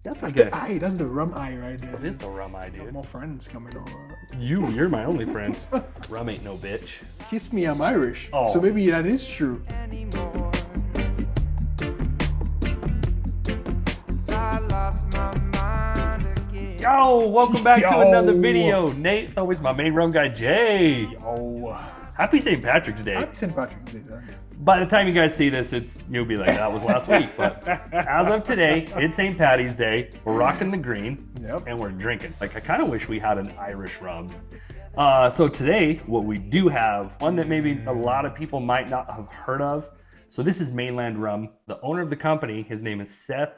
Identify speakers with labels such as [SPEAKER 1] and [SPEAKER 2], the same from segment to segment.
[SPEAKER 1] That's
[SPEAKER 2] That's
[SPEAKER 1] like
[SPEAKER 2] the eye. That's the rum eye right there.
[SPEAKER 1] It is the rum eye, dude.
[SPEAKER 2] More friends coming over.
[SPEAKER 1] You're my only friend. Rum ain't no bitch.
[SPEAKER 2] Kiss me, I'm Irish.
[SPEAKER 1] Oh.
[SPEAKER 2] So maybe that is true.
[SPEAKER 3] Anymore. 'Cause I lost my mind again.
[SPEAKER 1] Yo, welcome back to
[SPEAKER 2] Yo.
[SPEAKER 1] another video. Nate, it's always my main rum guy, Jay.
[SPEAKER 2] Oh,
[SPEAKER 1] Happy St. Patrick's Day.
[SPEAKER 2] happy St. Patrick's Day, then.
[SPEAKER 1] By the time you guys see this, you'll be like, that was last week. But as of today, it's St. Patty's Day. We're rocking the green,
[SPEAKER 2] Yep.
[SPEAKER 1] and we're drinking. Like, I kind of wish we had an Irish rum. So today, what we do have, one that maybe a lot of people might not have heard of. So this is Mainland Rum. The owner of the company, his name is Seth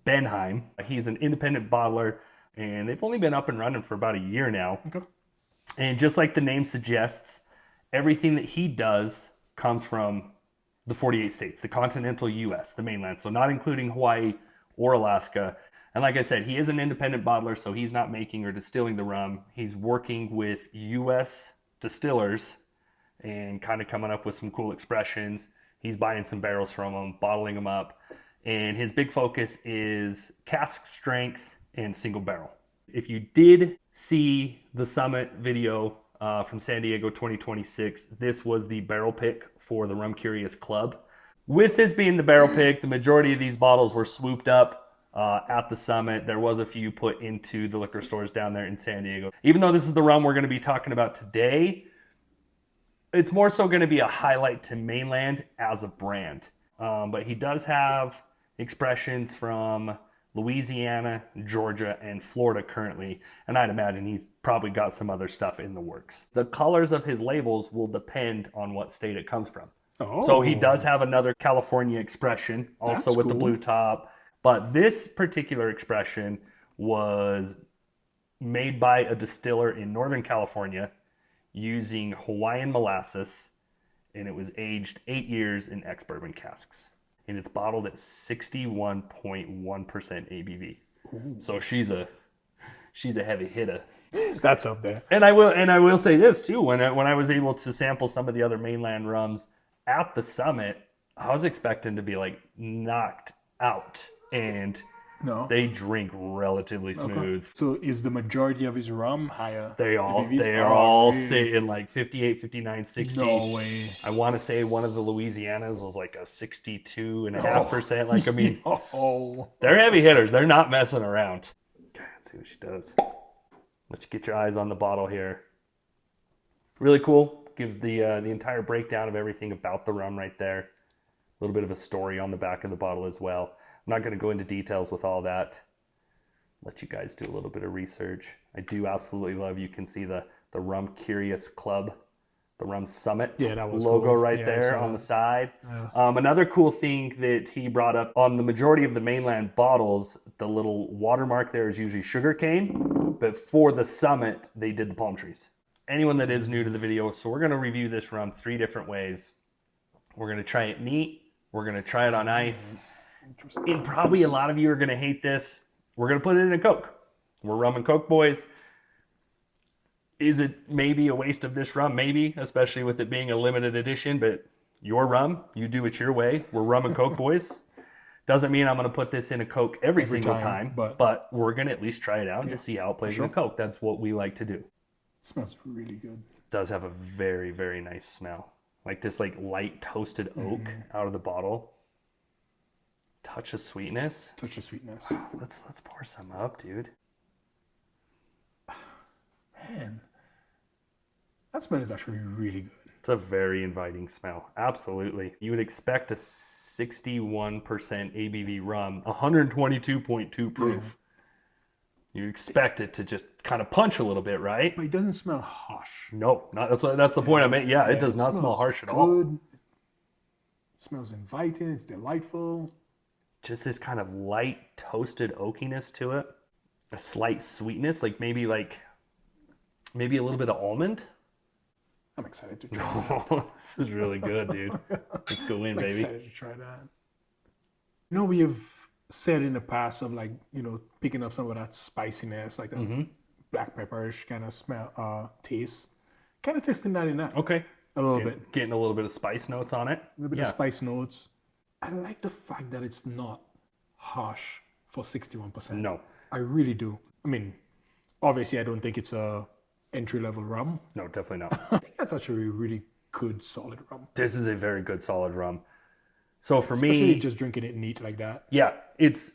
[SPEAKER 1] Benheim. He's an independent bottler, and they've only been up and running for about a year now.
[SPEAKER 2] Okay.
[SPEAKER 1] And just like the name suggests, everything that he does comes from the 48 states, the continental US, the mainland, so not including Hawaii or Alaska. And like I said, he is an independent bottler, so he's not making or distilling the rum. He's working with US distillers and kind of coming up with some cool expressions. He's buying some barrels from them, bottling them up. And his big focus is cask strength and single barrel. If you did see the summit video from San Diego 2026, this was the barrel pick for the Rum Curious Club. With this being the barrel pick, the majority of these bottles were swooped up at the summit. There was a few put into the liquor stores down there in San Diego. Even though this is the rum we're going to be talking about today, it's more so going to be a highlight to Mainland as a brand. But he does have expressions from Louisiana, Georgia, and Florida currently, and I'd imagine he's probably got some other stuff in the works. The colors of his labels will depend on what state it comes from.
[SPEAKER 2] Oh.
[SPEAKER 1] So he does have another California expression, also
[SPEAKER 2] That's
[SPEAKER 1] with the
[SPEAKER 2] cool.
[SPEAKER 1] blue top, but this particular expression was made by a distiller in Northern California using Hawaiian molasses, and it was aged 8 years in ex-bourbon casks. And it's bottled at 61.1% ABV.
[SPEAKER 2] Ooh.
[SPEAKER 1] So she's a heavy hitter.
[SPEAKER 2] That's up there.
[SPEAKER 1] And I will say this too, when I was able to sample some of the other mainland rums at the summit, I was expecting to be like knocked out, and
[SPEAKER 2] No.
[SPEAKER 1] they drink relatively smooth.
[SPEAKER 2] So is the majority of his rum higher?
[SPEAKER 1] They all
[SPEAKER 2] ABVs?
[SPEAKER 1] they are
[SPEAKER 2] Oh,
[SPEAKER 1] all
[SPEAKER 2] really?
[SPEAKER 1] sitting like 58, 59, 60.
[SPEAKER 2] No way.
[SPEAKER 1] I want to say one of the Louisianas was like a 62.5%. Like, I mean,
[SPEAKER 2] Oh.
[SPEAKER 1] they're heavy hitters. They're not messing around. Okay, let's see what she does. Let you get your eyes on the bottle here. Really cool. Gives the entire breakdown of everything about the rum right there. A little bit of a story on the back of the bottle as well. I'm not going to go into details with all that. Let you guys do a little bit of research. I do absolutely love, you can see the Rum Curious Club, the Rum Summit
[SPEAKER 2] Yeah, that was
[SPEAKER 1] logo
[SPEAKER 2] cool.
[SPEAKER 1] right
[SPEAKER 2] Yeah, I
[SPEAKER 1] there
[SPEAKER 2] saw
[SPEAKER 1] on
[SPEAKER 2] that.
[SPEAKER 1] the side.
[SPEAKER 2] Yeah.
[SPEAKER 1] Another cool thing that he brought up on the majority of the mainland bottles, the little watermark there is usually sugar cane, but for the Summit, they did the palm trees. Anyone that is new to the video, so we're going to review this rum 3 different ways. We're going to try it neat. We're going to try it on ice. And probably a lot of you are going to hate this. We're going to put it in a Coke. We're rum and Coke boys. Is it maybe a waste of this rum? Maybe, especially with it being a limited edition, but your rum, you do it your way. We're rum and Coke boys. Doesn't mean I'm going to put this in a Coke every single time, but we're going to at least try it out and just see how it plays in a Coke. That's what we like to do.
[SPEAKER 2] It smells really good.
[SPEAKER 1] It does have a very, very nice smell. Like this light toasted oak out of the bottle. Touch of sweetness.
[SPEAKER 2] Touch of sweetness.
[SPEAKER 1] Let's pour some up, dude.
[SPEAKER 2] Man, that smell is actually really good.
[SPEAKER 1] It's a very inviting smell. Absolutely. You would expect a 61% ABV rum, 122.2 proof. You expect it to just kind of punch a little bit, right?
[SPEAKER 2] But it doesn't smell harsh.
[SPEAKER 1] No, not, that's the point I made. Yeah, it does not smell
[SPEAKER 2] smells
[SPEAKER 1] harsh at all.
[SPEAKER 2] good. It smells inviting. It's delightful.
[SPEAKER 1] Just this kind of light toasted oakiness to it. A slight sweetness, like maybe a little bit of almond.
[SPEAKER 2] I'm excited to try that.
[SPEAKER 1] This is really good, dude. Let's go in,
[SPEAKER 2] I'm
[SPEAKER 1] baby.
[SPEAKER 2] excited to try that. You know, we have said in the past of picking up some of that spiciness, like a black pepperish kind of smell, taste. Kind of tasting that in that.
[SPEAKER 1] Okay.
[SPEAKER 2] A little bit.
[SPEAKER 1] Getting a little bit of spice notes on it.
[SPEAKER 2] A little bit of spice notes. I like the fact that it's not harsh for 61%.
[SPEAKER 1] No,
[SPEAKER 2] I really do. I mean, obviously, I don't think it's a entry-level rum.
[SPEAKER 1] no, definitely not.
[SPEAKER 2] I think that's actually a really good, solid rum.
[SPEAKER 1] This is a very good solid rum. So for
[SPEAKER 2] Especially
[SPEAKER 1] me,
[SPEAKER 2] just drinking it neat like that.
[SPEAKER 1] yeah, it's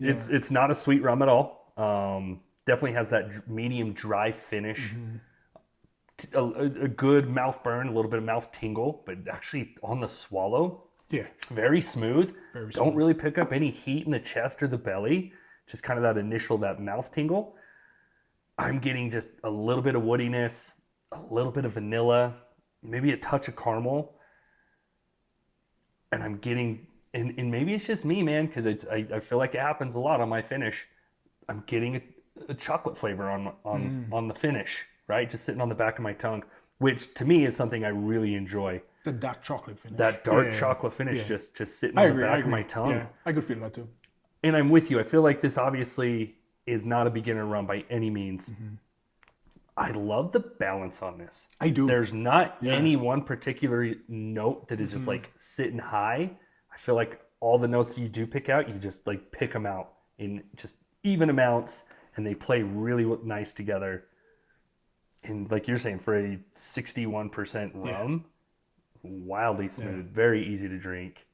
[SPEAKER 1] not a sweet rum at all. Definitely has that medium dry finish. A good mouth burn, a little bit of mouth tingle, but actually on the swallow,
[SPEAKER 2] Yeah.
[SPEAKER 1] very smooth.
[SPEAKER 2] Very
[SPEAKER 1] Don't
[SPEAKER 2] smooth.
[SPEAKER 1] really pick up any heat in the chest or the belly. Just kind of that initial, that mouth tingle. I'm getting just a little bit of woodiness, a little bit of vanilla, maybe a touch of caramel. And I'm getting, and maybe it's just me, man, because I feel like it happens a lot on my finish. I'm getting a chocolate flavor on the finish, right? Just sitting on the back of my tongue, which to me is something I really enjoy.
[SPEAKER 2] The dark chocolate finish.
[SPEAKER 1] That dark
[SPEAKER 2] Yeah.
[SPEAKER 1] chocolate finish
[SPEAKER 2] Yeah.
[SPEAKER 1] just sitting
[SPEAKER 2] I
[SPEAKER 1] on
[SPEAKER 2] agree.
[SPEAKER 1] the
[SPEAKER 2] I
[SPEAKER 1] back of
[SPEAKER 2] agree.
[SPEAKER 1] my tongue.
[SPEAKER 2] Yeah, I could feel that too.
[SPEAKER 1] And I'm with you. I feel like this obviously is not a beginner rum by any means. I love the balance on this.
[SPEAKER 2] I do.
[SPEAKER 1] There's not any one particular note that is just like sitting high. I feel like all the notes you do pick out, you just like pick them out in just even amounts, and they play really nice together. And like you're saying, for a 61% rum, wildly smooth, very easy to drink.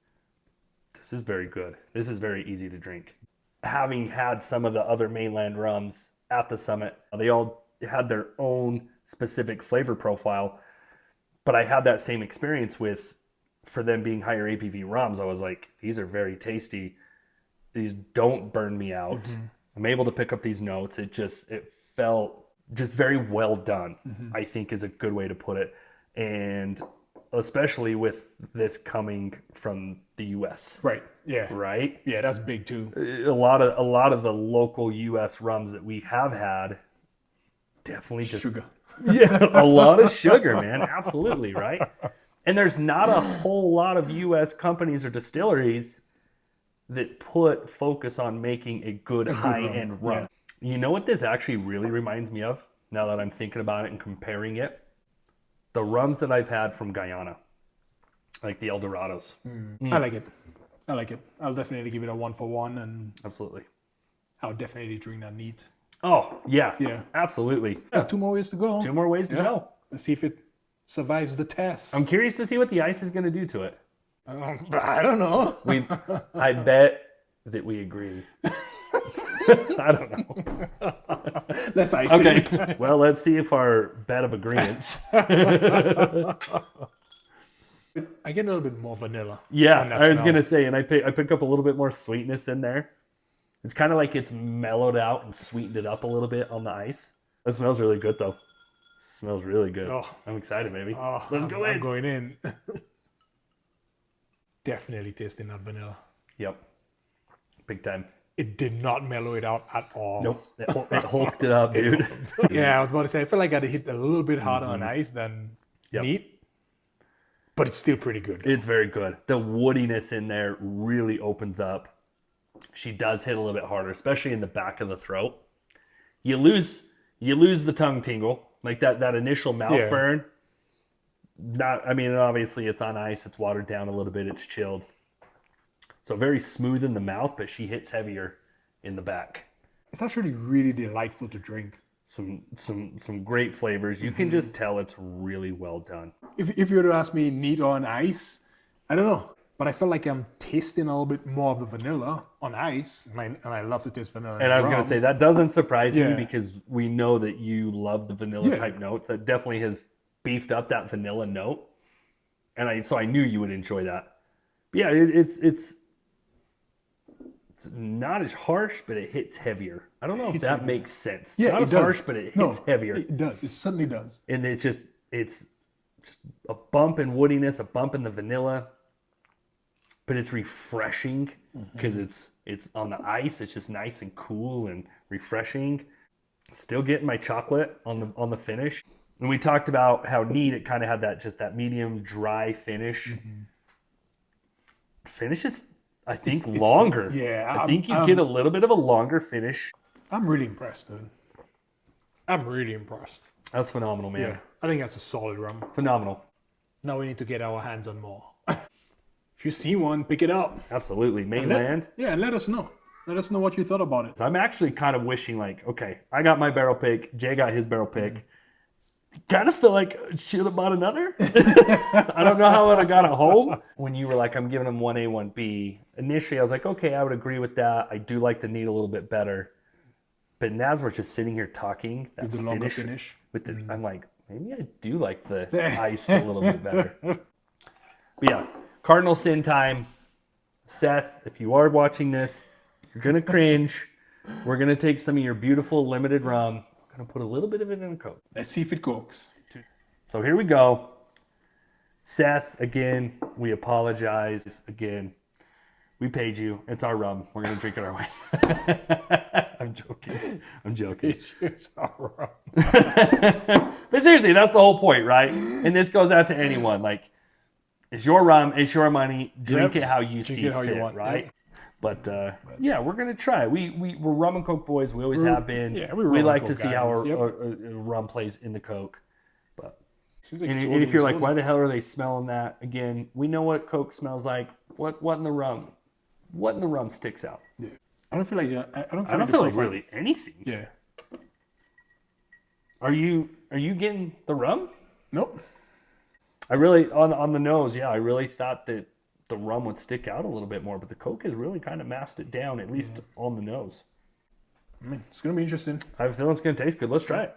[SPEAKER 1] This is very good. This is very easy to drink. Having had some of the other mainland rums at the summit, they all had their own specific flavor profile, but I had that same experience with, for them being higher ABV rums, I was like, these are very tasty. These don't burn me out. I'm able to pick up these notes. It felt just very well done, I think is a good way to put it. And especially with this coming from the US.
[SPEAKER 2] Right. Yeah.
[SPEAKER 1] Right?
[SPEAKER 2] Yeah, that's big too.
[SPEAKER 1] A lot of the local US rums that we have had definitely just
[SPEAKER 2] Sugar.
[SPEAKER 1] yeah, a lot of sugar, man. Absolutely, right? And there's not a whole lot of US companies or distilleries that put focus on making a good high-end rum.
[SPEAKER 2] yeah.
[SPEAKER 1] You know what this actually really reminds me of, now that I'm thinking about it and comparing it? The rums that I've had from Guyana, like the Eldorados.
[SPEAKER 2] I like it. I like it. I'll definitely give it a 1-for-1, and
[SPEAKER 1] Absolutely.
[SPEAKER 2] I'll definitely drink that neat.
[SPEAKER 1] Oh, yeah.
[SPEAKER 2] Yeah.
[SPEAKER 1] Absolutely.
[SPEAKER 2] Yeah, 2 more ways to go.
[SPEAKER 1] 2 more ways to go.
[SPEAKER 2] Let's see if it survives the test.
[SPEAKER 1] I'm curious to see what the ice is going to do to it.
[SPEAKER 2] I don't know.
[SPEAKER 1] I bet that we agree. I don't know.
[SPEAKER 2] Let's ice
[SPEAKER 1] Okay.
[SPEAKER 2] it.
[SPEAKER 1] Well, let's see if our bet of agreements.
[SPEAKER 2] I get a little bit more vanilla.
[SPEAKER 1] Yeah,
[SPEAKER 2] on that
[SPEAKER 1] I was
[SPEAKER 2] smell.
[SPEAKER 1] going to say, and I pick up a little bit more sweetness in there. It's kind of like it's mellowed out and sweetened it up a little bit on the ice. That smells really good, though. Smells really good.
[SPEAKER 2] Oh.
[SPEAKER 1] I'm excited, baby.
[SPEAKER 2] Oh,
[SPEAKER 1] Let's go in.
[SPEAKER 2] I'm going in. Definitely tasting that vanilla.
[SPEAKER 1] Yep. Big time.
[SPEAKER 2] It did not mellow it out at all.
[SPEAKER 1] Nope. It hulked it up, dude.
[SPEAKER 2] Yeah, I was about to say, I feel like I'd hit a little bit harder on ice than
[SPEAKER 1] Yep.
[SPEAKER 2] neat, but it's still pretty good.
[SPEAKER 1] It's very good. The woodiness in there really opens up. She does hit a little bit harder, especially in the back of the throat. You lose the tongue tingle, like that initial mouth
[SPEAKER 2] Yeah.
[SPEAKER 1] burn. Obviously it's on ice, it's watered down a little bit, it's chilled. So very smooth in the mouth, but she hits heavier in the back.
[SPEAKER 2] It's actually really delightful to drink.
[SPEAKER 1] Some great flavors. You can just tell it's really well done.
[SPEAKER 2] If you were to ask me neat or on ice, I don't know. But I feel like I'm tasting a little bit more of the vanilla on ice, and I love to taste vanilla.
[SPEAKER 1] And I was going to say, that doesn't surprise me
[SPEAKER 2] Yeah.
[SPEAKER 1] because we know that you love the vanilla
[SPEAKER 2] Yeah.
[SPEAKER 1] type notes. That definitely has beefed up that vanilla note. And so I knew you would enjoy that. But yeah, it's not as harsh, but it hits heavier. I don't know if that makes sense.
[SPEAKER 2] Yeah,
[SPEAKER 1] Not
[SPEAKER 2] it
[SPEAKER 1] as
[SPEAKER 2] does.
[SPEAKER 1] harsh, but it hits heavier.
[SPEAKER 2] It does. It certainly does.
[SPEAKER 1] And it's just a bump in woodiness, a bump in the vanilla. But it's refreshing because it's on the ice. It's just nice and cool and refreshing. Still getting my chocolate on the finish. And we talked about how neat it kind of had that medium dry finish. Finish is, I think,
[SPEAKER 2] It's-
[SPEAKER 1] longer.
[SPEAKER 2] yeah,
[SPEAKER 1] I think you get a little bit of a longer finish.
[SPEAKER 2] I'm really impressed, dude. I'm really impressed.
[SPEAKER 1] That's phenomenal, man.
[SPEAKER 2] Yeah, I think that's a solid rum.
[SPEAKER 1] Phenomenal.
[SPEAKER 2] Now we need to get our hands on more. If you see one, pick it up.
[SPEAKER 1] Absolutely. Mainland.
[SPEAKER 2] Yeah, let us know. Let us know what you thought about it.
[SPEAKER 1] So I'm actually kind of wishing like, okay, I got my barrel pick, Jay got his barrel pick. Kind of feel like I should have bought another. I don't know how I would have got it home. When you were like, I'm giving them 1A, 1B, initially I was like, okay, I would agree with that. I do like the neat a little bit better. But now as we're just sitting here talking, that
[SPEAKER 2] The longer finish.
[SPEAKER 1] with the, I'm like, maybe I do like the iced a little bit better. But yeah, Cardinal Sin time. Seth, if you are watching this, you're going to cringe. We're going to take some of your beautiful limited rum. We're going to put a little bit of it in a Coke.
[SPEAKER 2] Let's see if it cooks.
[SPEAKER 1] So here we go. Seth, again, we apologize. Again, we paid you. It's our rum. We're going to drink it our way. I'm joking.
[SPEAKER 2] It's all right.
[SPEAKER 1] But seriously, that's the whole point, right? And this goes out to anyone. Like, it's your rum, it's your money. Drink it how you see
[SPEAKER 2] it how you
[SPEAKER 1] fit,
[SPEAKER 2] want,
[SPEAKER 1] right?
[SPEAKER 2] yep.
[SPEAKER 1] But yeah, we're gonna try. We're rum and Coke boys. We always have been.
[SPEAKER 2] yeah,
[SPEAKER 1] we
[SPEAKER 2] rum and
[SPEAKER 1] like
[SPEAKER 2] Coke
[SPEAKER 1] to see
[SPEAKER 2] guys,
[SPEAKER 1] how
[SPEAKER 2] yep.
[SPEAKER 1] a rum plays in the Coke. But
[SPEAKER 2] Seems like
[SPEAKER 1] and,
[SPEAKER 2] it's
[SPEAKER 1] and if
[SPEAKER 2] holding
[SPEAKER 1] you're
[SPEAKER 2] its
[SPEAKER 1] like,
[SPEAKER 2] own.
[SPEAKER 1] why the hell are they smelling that? Again, we know what Coke smells like. What in the rum? What in the rum sticks out?
[SPEAKER 2] Yeah. I don't feel like I don't
[SPEAKER 1] I don't feel like really anything.
[SPEAKER 2] Yeah.
[SPEAKER 1] Are you getting the rum?
[SPEAKER 2] Nope.
[SPEAKER 1] I really on the nose, yeah. I really thought that the rum would stick out a little bit more, but the Coke has really kind of masked it down, at least on the nose.
[SPEAKER 2] I mean, it's gonna be interesting.
[SPEAKER 1] I have a feeling it's gonna taste good. Let's try it.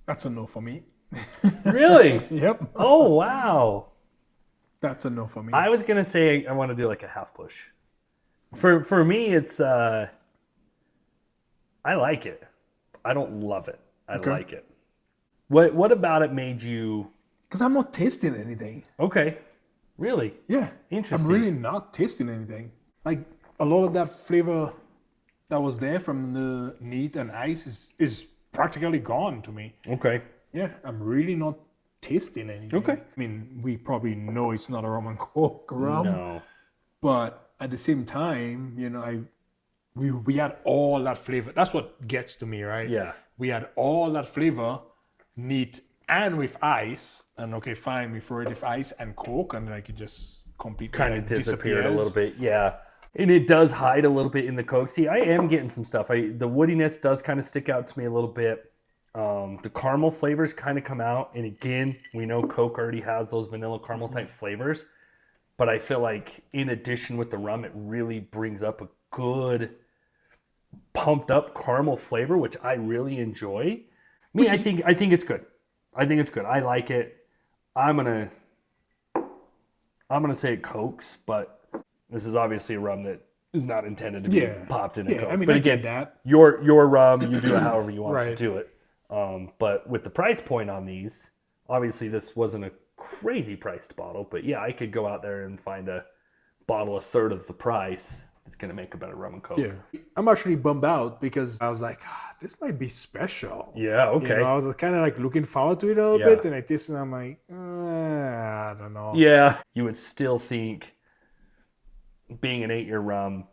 [SPEAKER 2] That's a no for me.
[SPEAKER 1] Really?
[SPEAKER 2] Yep.
[SPEAKER 1] Oh wow.
[SPEAKER 2] That's a no for me.
[SPEAKER 1] I was gonna say I want to do like a half push. For me, it's I like it. I don't love it. I
[SPEAKER 2] Okay.
[SPEAKER 1] like it. What about it made you
[SPEAKER 2] Because I'm not tasting anything.
[SPEAKER 1] okay? Really?
[SPEAKER 2] Yeah.
[SPEAKER 1] Interesting.
[SPEAKER 2] I'm really not tasting anything. Like a lot of that flavor that was there from the neat and ice is practically gone to me.
[SPEAKER 1] Okay.
[SPEAKER 2] Yeah, I'm really not tasting anything.
[SPEAKER 1] Okay.
[SPEAKER 2] I mean, we probably know it's not a rum and Coke rum,
[SPEAKER 1] No.
[SPEAKER 2] but at the same time, you know, we had all that flavor. That's what gets to me, right?
[SPEAKER 1] Yeah.
[SPEAKER 2] We had all that flavor, neat and with ice, and okay, fine, we throw it with ice and Coke, and like it just completely
[SPEAKER 1] Kind of
[SPEAKER 2] like,
[SPEAKER 1] disappeared a
[SPEAKER 2] disappears.
[SPEAKER 1] little bit. Yeah. And it does hide a little bit in the Coke. See, I am getting some stuff. The woodiness does kind of stick out to me a little bit. The caramel flavors kind of come out. And again, we know Coke already has those vanilla caramel type flavors. But I feel like in addition with the rum, it really brings up a good pumped up caramel flavor, which I really enjoy. I think it's good. I think it's good. I like it. I'm gonna say it Cokes, but this is obviously a rum that is not intended to be popped in a Coke.
[SPEAKER 2] I mean,
[SPEAKER 1] but
[SPEAKER 2] I
[SPEAKER 1] again,
[SPEAKER 2] get that.
[SPEAKER 1] your rum, you do it however you want to
[SPEAKER 2] Right.
[SPEAKER 1] do it. But with the price point on these, obviously this wasn't a crazy priced bottle, but yeah, I could go out there and find a bottle a third of the price. It's gonna make a better rum and Coke.
[SPEAKER 2] Yeah, I'm actually bummed out because I was like, this might be special.
[SPEAKER 1] Yeah, okay.
[SPEAKER 2] You know, I was kind of like looking forward to it a little
[SPEAKER 1] Yeah.
[SPEAKER 2] bit, and I tasted, and I'm like, I don't know.
[SPEAKER 1] Yeah, you would still think being an 8-year rum,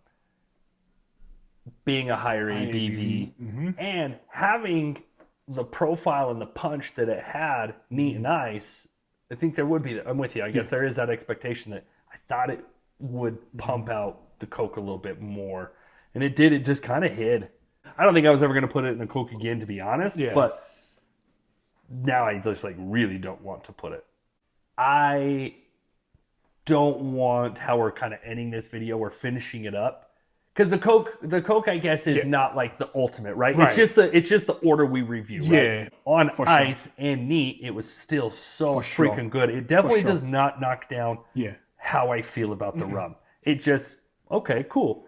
[SPEAKER 1] being a higher ABV, and having the profile and the punch that it had, neat and nice, I think there would be. I'm with you. I guess there is that expectation that I thought it would pump out the Coke a little bit more, and it did. It just kind of hid. I don't think I was ever going to put it in the Coke again, to be honest.
[SPEAKER 2] Yeah.
[SPEAKER 1] But now I just like really don't want to put it. I don't want how we're kind of ending this video. We're finishing it up because the Coke, I guess, is not like the ultimate, right?
[SPEAKER 2] Right.
[SPEAKER 1] It's just the order we review.
[SPEAKER 2] Yeah,
[SPEAKER 1] Right? On
[SPEAKER 2] for sure.
[SPEAKER 1] ice and neat, it was still so
[SPEAKER 2] For sure.
[SPEAKER 1] freaking good. It definitely
[SPEAKER 2] sure.
[SPEAKER 1] does not knock down
[SPEAKER 2] Yeah.
[SPEAKER 1] how I feel about the rum. It just okay, cool.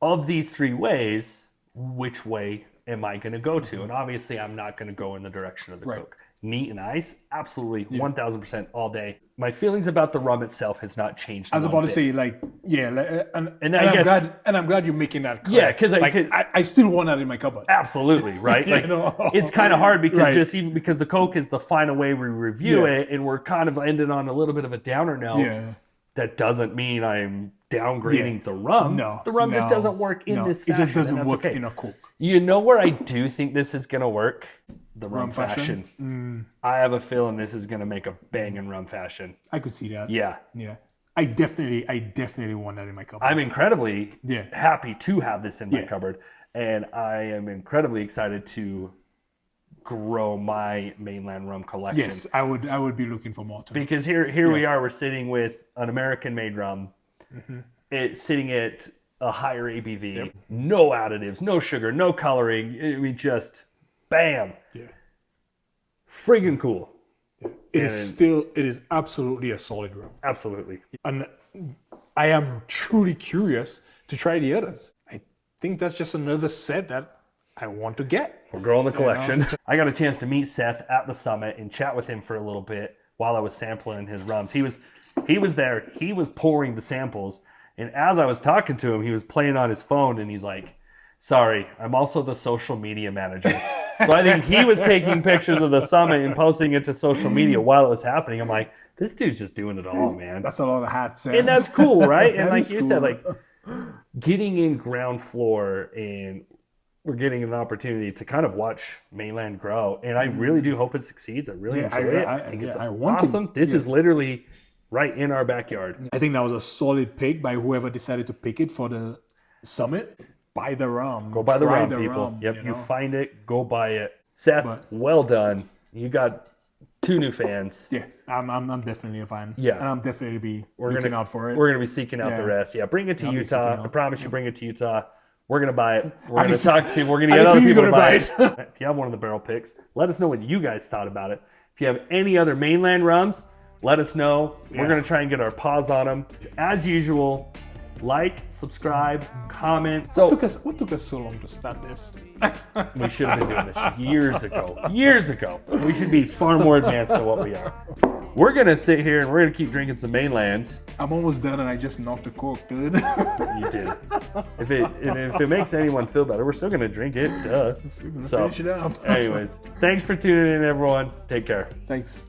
[SPEAKER 1] Of these three ways, which way am I going to go to? And obviously, I'm not going to go in the direction of the
[SPEAKER 2] Right.
[SPEAKER 1] Coke. Neat and ice, absolutely, 1,000% all day. My feelings about the rum itself has not changed.
[SPEAKER 2] I was
[SPEAKER 1] one
[SPEAKER 2] about to
[SPEAKER 1] bit.
[SPEAKER 2] say, like, yeah, like, and
[SPEAKER 1] I guess-
[SPEAKER 2] I'm glad you're making that correct.
[SPEAKER 1] Yeah, 'cause
[SPEAKER 2] I still want that in my cupboard.
[SPEAKER 1] Absolutely, right?
[SPEAKER 2] You
[SPEAKER 1] Like
[SPEAKER 2] know?
[SPEAKER 1] it's kind of hard because
[SPEAKER 2] Right.
[SPEAKER 1] just even because the Coke is the final way we review
[SPEAKER 2] Yeah.
[SPEAKER 1] it, and we're kind of ended on a little bit of a downer note.
[SPEAKER 2] Yeah.
[SPEAKER 1] That doesn't mean I'm downgrading
[SPEAKER 2] Yeah.
[SPEAKER 1] the rum.
[SPEAKER 2] No,
[SPEAKER 1] the rum just
[SPEAKER 2] no,
[SPEAKER 1] doesn't work in
[SPEAKER 2] no,
[SPEAKER 1] this
[SPEAKER 2] it
[SPEAKER 1] fashion.
[SPEAKER 2] just doesn't
[SPEAKER 1] and that's
[SPEAKER 2] work
[SPEAKER 1] okay.
[SPEAKER 2] in a Coke.
[SPEAKER 1] You know where I do think this is going to work? The rum,
[SPEAKER 2] Rum fashion?
[SPEAKER 1] fashion. I have a feeling this is going to make a banging rum fashion.
[SPEAKER 2] I could see that.
[SPEAKER 1] Yeah.
[SPEAKER 2] Yeah. I definitely want that in my cupboard.
[SPEAKER 1] I'm incredibly
[SPEAKER 2] Yeah.
[SPEAKER 1] happy to have this in my
[SPEAKER 2] Yeah.
[SPEAKER 1] cupboard, and I am incredibly excited to grow my mainland rum collection.
[SPEAKER 2] Yes, I would be looking for more too.
[SPEAKER 1] Because here we are, we're sitting with an American made rum. It's sitting at a higher ABV, no additives, no sugar, no coloring. We just bam.
[SPEAKER 2] Yeah.
[SPEAKER 1] Friggin' cool.
[SPEAKER 2] It is absolutely a solid rum.
[SPEAKER 1] Absolutely.
[SPEAKER 2] And I am truly curious to try the others. I think that's just another set that I want to get.
[SPEAKER 1] We're growing the collection. I got a chance to meet Seth at the summit and chat with him for a little bit while I was sampling his rums. He was there. He was pouring the samples. And as I was talking to him, he was playing on his phone and he's like, sorry, I'm also the social media manager. So I think he was taking pictures of the summit and posting it to social media while it was happening. I'm like, this dude's just doing it all, man.
[SPEAKER 2] That's a lot of hats.
[SPEAKER 1] And that's cool, right? And
[SPEAKER 2] That
[SPEAKER 1] like
[SPEAKER 2] is
[SPEAKER 1] you said,
[SPEAKER 2] cool.
[SPEAKER 1] like getting in ground floor and we're getting an opportunity to kind of watch mainland grow. And I really do hope it succeeds. I really enjoy it. I think it's
[SPEAKER 2] I want to.
[SPEAKER 1] awesome. This is literally right in our backyard.
[SPEAKER 2] I think that was a solid pick by whoever decided to pick it for the summit. Buy the rum.
[SPEAKER 1] Go buy the
[SPEAKER 2] Try
[SPEAKER 1] rum, people. Yep, you
[SPEAKER 2] know?
[SPEAKER 1] find it, go buy it. Seth, well done. You got 2 new fans.
[SPEAKER 2] Yeah, I'm definitely a fan.
[SPEAKER 1] Yeah.
[SPEAKER 2] And I'm definitely be looking out for it.
[SPEAKER 1] We're going to be seeking out the
[SPEAKER 2] Yeah.
[SPEAKER 1] rest. Yeah, bring it to
[SPEAKER 2] I'll be
[SPEAKER 1] Utah.
[SPEAKER 2] seeking
[SPEAKER 1] I
[SPEAKER 2] out.
[SPEAKER 1] promise you, bring it to Utah. We're going to buy it. We're
[SPEAKER 2] I'll
[SPEAKER 1] going
[SPEAKER 2] be
[SPEAKER 1] to talk to people. We're going to
[SPEAKER 2] I'll
[SPEAKER 1] get
[SPEAKER 2] be
[SPEAKER 1] other people to
[SPEAKER 2] gonna
[SPEAKER 1] buy
[SPEAKER 2] buy
[SPEAKER 1] it. If you have one of the barrel picks, let us know what you guys thought about it. If you have any other mainland rums, let us know. We're going to try and get our paws on them. As usual, like, subscribe, comment. So
[SPEAKER 2] What took us so long to start this?
[SPEAKER 1] we should have been doing this years ago. Years ago. We should be far more advanced than what we are. We're going to sit here and we're going to keep drinking some mainland.
[SPEAKER 2] I'm almost done and I just knocked the cork, dude.
[SPEAKER 1] You did. If it makes anyone feel better, we're still going to drink it. Duh. So,
[SPEAKER 2] Finish it up.
[SPEAKER 1] anyways, thanks for tuning in, everyone. Take care.
[SPEAKER 2] Thanks.